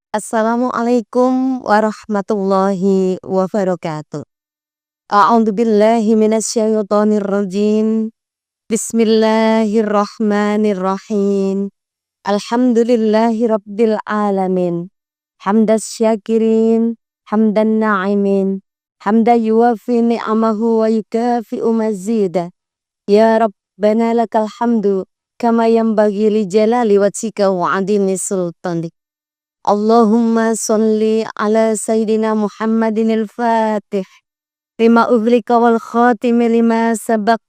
Assalamualaikum warahmatullahi wabarakatuh. A'udzu billahi minasyaitonir rajim. Bismillahirrahmanirrahim. Alhamdulillahi rabbil alamin. Hamdas syakirin, hamdan na'imin, hamda yuwafi ni'amahu wa yukafi'u mazida. Ya Rabbana lakal hamdu kama yanbaghi li jalali wajhika wa 'azimi sultanik. Allahumma sholli ala Sayyidina Muhammadin al-Fatih lima ughliqa wal khatimi lima sabaq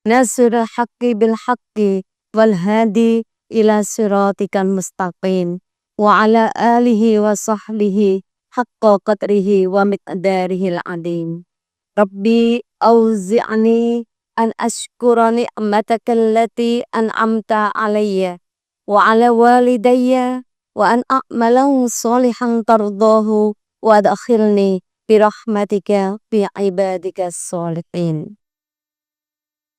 nasrul haqqi bil haqqi wal hadi ila siratikal mustaqim wa ala alihi wa sahbihi haqqa qadrihi wa miqdarihil adim. Rabbi auzi'ni an ashkura ni'mataka allati an'amta alayya wa ala walidayya wa an a'malan sholihan tardahu wa adkhilni birahmatika fi ibadika sholihin.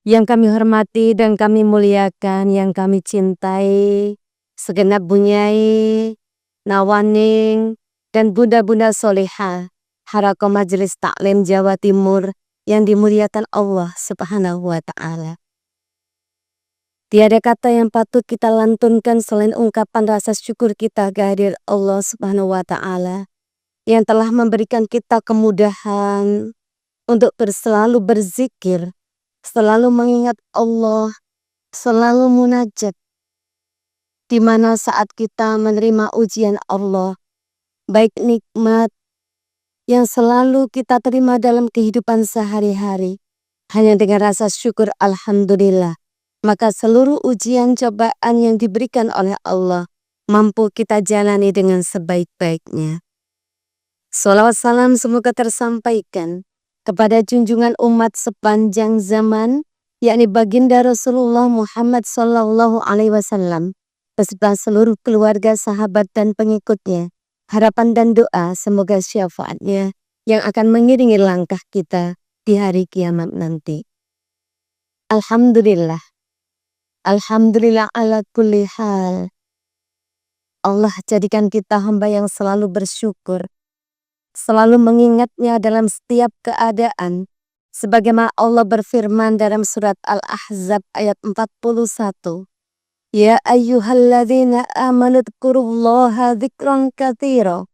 Yang kami hormati dan kami muliakan, yang kami cintai, segenap bunyai, nawaning, dan bunda-bunda solehah Harakat Majelis Taklim Jawa Timur yang dimuliakan Allah Subhanahu wa Ta'ala. Tiada kata yang patut kita lantunkan selain ungkapan rasa syukur kita kehadirat Allah Subhanahu wa Ta'ala yang telah memberikan kita kemudahan untuk selalu berzikir, selalu mengingat Allah, selalu munajat. Di mana saat kita menerima ujian Allah, baik nikmat yang selalu kita terima dalam kehidupan sehari-hari, hanya dengan rasa syukur alhamdulillah, maka seluruh ujian cobaan yang diberikan oleh Allah mampu kita jalani dengan sebaik-baiknya. Shalawat salam semoga tersampaikan kepada junjungan umat sepanjang zaman, yakni baginda Rasulullah Muhammad sallallahu alaihi wasallam beserta seluruh keluarga, sahabat dan pengikutnya. Harapan dan doa semoga syafaatnya yang akan mengiringi langkah kita di hari kiamat nanti. Alhamdulillah. Alhamdulillah ala kulli hal. Allah jadikan kita hamba yang selalu bersyukur, selalu mengingatnya dalam setiap keadaan. Sebagaimana Allah berfirman dalam surat Al-Ahzab ayat 41. Ya ayyuhalladzina amanu dzkurullaha dzikran katsira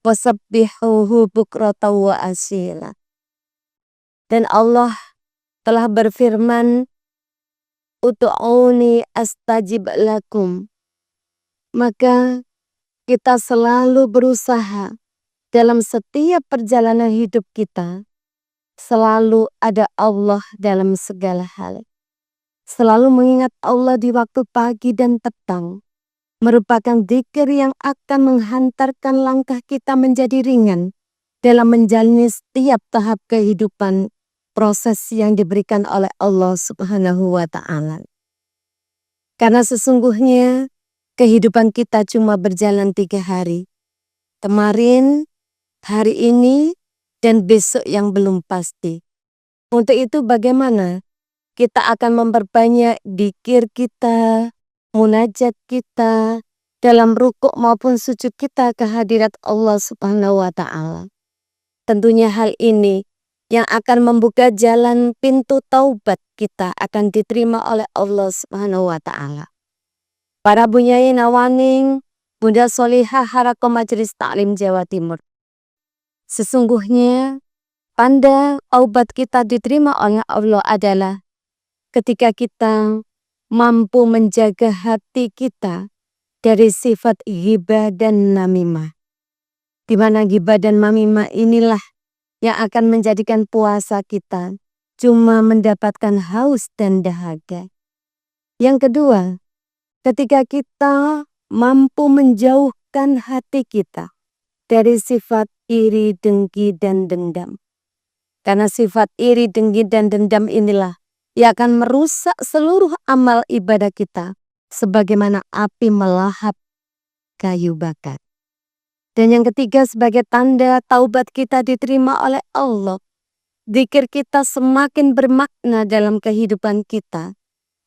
wasabbihuhu bukratan wa asila. Dan Allah telah berfirman, Udu'uni astajib lakum. Maka kita selalu berusaha dalam setiap perjalanan hidup kita. Selalu ada Allah dalam segala hal. Selalu mengingat Allah di waktu pagi dan petang. Merupakan dzikir yang akan menghantarkan langkah kita menjadi ringan dalam menjalani setiap tahap kehidupan, proses yang diberikan oleh Allah Subhanahu wa Ta'ala. Karena sesungguhnya kehidupan kita cuma berjalan 3 hari. Kemarin, hari ini, dan besok yang belum pasti. Untuk itu bagaimana kita akan memperbanyak dzikir kita, munajat kita, dalam rukuk maupun sujud kita ke hadirat Allah Subhanahu wa Ta'ala. Tentunya hal ini yang akan membuka jalan pintu taubat kita akan diterima oleh Allah Subhanahu wa Ta'ala. Para bunyai nawaning, bunda solihah Harakat Majelis Taklim Jawa Timur. Sesungguhnya tanda taubat kita diterima oleh Allah adalah ketika kita mampu menjaga hati kita dari sifat ghibah dan namimah. Di mana ghibah dan namimah inilah yang akan menjadikan puasa kita cuma mendapatkan haus dan dahaga. Yang kedua, ketika kita mampu menjauhkan hati kita dari sifat iri, dengki, dan dendam. Karena sifat iri, dengki, dan dendam inilah yang akan merusak seluruh amal ibadah kita sebagaimana api melahap kayu bakar. Dan yang ketiga, sebagai tanda taubat kita diterima oleh Allah, dzikir kita semakin bermakna dalam kehidupan kita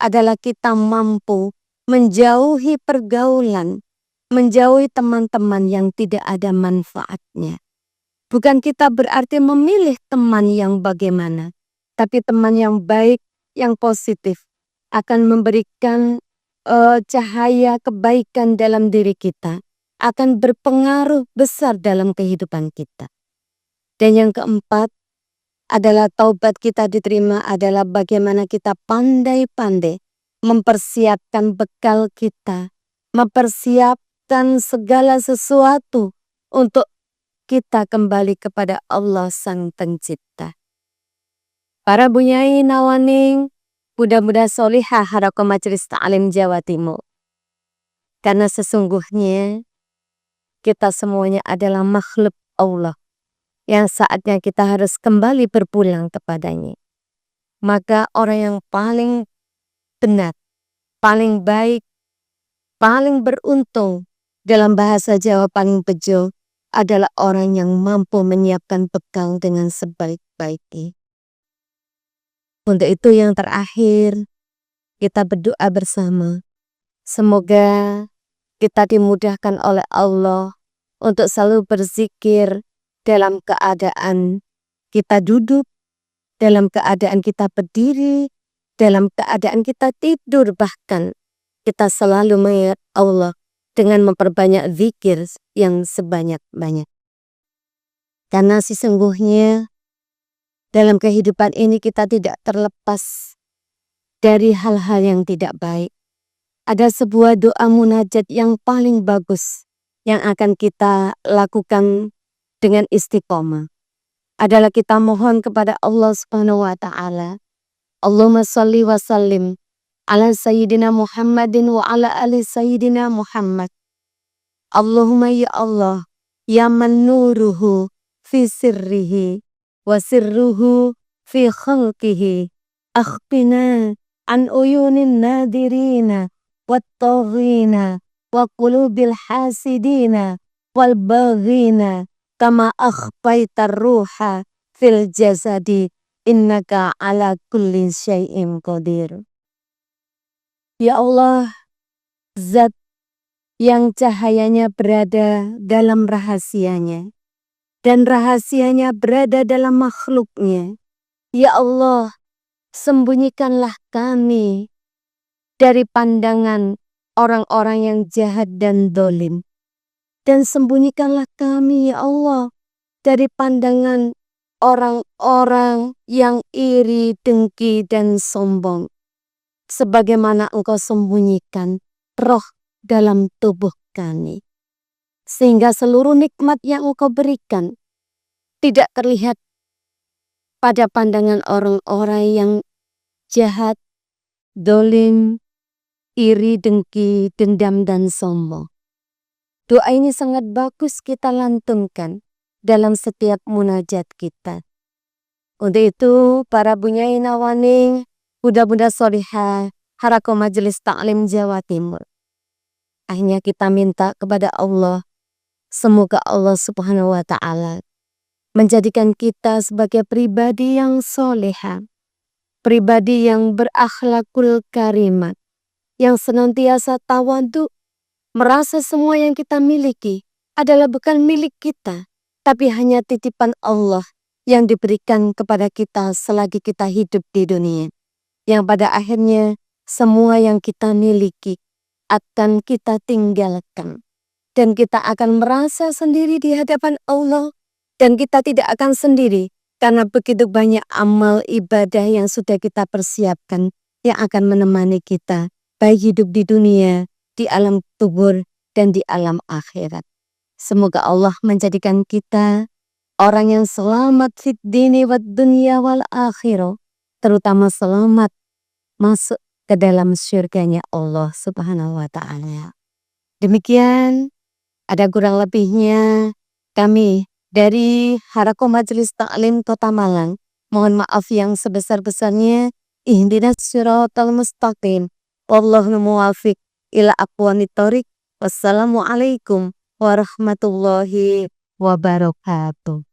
adalah kita mampu menjauhi pergaulan menjauhi teman-teman yang tidak ada manfaatnya. Bukan kita berarti memilih teman yang bagaimana, tapi teman yang baik, yang positif, akan memberikan cahaya kebaikan dalam diri kita, akan berpengaruh besar dalam kehidupan kita. Dan yang keempat adalah taubat kita diterima adalah bagaimana kita pandai-pandai mempersiapkan bekal kita, mempersiapkan segala sesuatu untuk kita kembali kepada Allah Sang Pencipta. Para bunyai nawaning, mudah-mudahan solihah Harakat Majelis Ta'lim Jawa Timur. Karena sesungguhnya kita semuanya adalah makhluk Allah yang saatnya kita harus kembali berpulang kepadanya. Maka orang yang paling benar, paling baik, paling beruntung, dalam bahasa Jawa paling bejo, adalah orang yang mampu menyiapkan bekal dengan sebaik-baiknya. Untuk itu yang terakhir, kita berdoa bersama. Semoga kita dimudahkan oleh Allah untuk selalu berzikir dalam keadaan kita duduk, dalam keadaan kita berdiri, dalam keadaan kita tidur, bahkan kita selalu mengingat Allah dengan memperbanyak zikir yang sebanyak-banyak. Karena sesungguhnya dalam kehidupan ini kita tidak terlepas dari hal-hal yang tidak baik. Ada sebuah doa munajat yang paling bagus yang akan kita lakukan dengan istiqomah. Adalah kita mohon kepada Allah Subhanahu wa Ta'ala. Allahumma sholli wa sallim ala Sayyidina Muhammadin wa ala ali Sayyidina Muhammad. Allahumma ya Allah, ya man nuruhu fi sirrihi wa sirruhu fi khalqihi. Akhbina an uyunin nadirina wat taghina wa qulubil hasidina wal baghina kama akhbaitar ruha fil jasadi innaka ala kulli syai'in qadir. Ya Allah, zat yang cahayanya berada dalam rahasianya dan rahasianya berada dalam makhluknya. Ya Allah, sembunyikanlah kami dari pandangan orang-orang yang jahat dan dolim. Dan sembunyikanlah kami, ya Allah, dari pandangan orang-orang yang iri, dengki, dan sombong. Sebagaimana Engkau sembunyikan roh dalam tubuh kami. Sehingga seluruh nikmat yang Engkau berikan tidak terlihat pada pandangan orang-orang yang jahat, dolim, iri, dengki, dendam, dan sombong. Doa ini sangat bagus kita lantunkan dalam setiap munajat kita. Untuk itu, para bunyai nawaning, mudah-mudahan solihah Harakat Majelis Ta'lim Jawa Timur. Akhirnya kita minta kepada Allah, semoga Allah Subhanahu wa Ta'ala menjadikan kita sebagai pribadi yang solehah, pribadi yang berakhlakul karimat, yang senantiasa tawadhu, merasa semua yang kita miliki adalah bukan milik kita, tapi hanya titipan Allah yang diberikan kepada kita selagi kita hidup di dunia. Yang pada akhirnya semua yang kita miliki akan kita tinggalkan. Dan kita akan merasa sendiri di hadapan Allah. Dan kita tidak akan sendiri karena begitu banyak amal ibadah yang sudah kita persiapkan yang akan menemani kita baik hidup di dunia, di alam kubur, dan di alam akhirat. Semoga Allah menjadikan kita orang yang selamat fid dini wad dunya wal akhirah, terutama selamat masuk ke dalam surganya Allah Subhanahu wa Ta'ala. Demikian, ada kurang lebihnya kami dari Harakat Majelis Ta'lim Kota Malang. Mohon maaf yang sebesar-besarnya. Ihdinas siratal mustaqim. Wallahu muwaffiq ila aqwamit thoriq. Wassalamualaikum warahmatullahi wabarakatuh.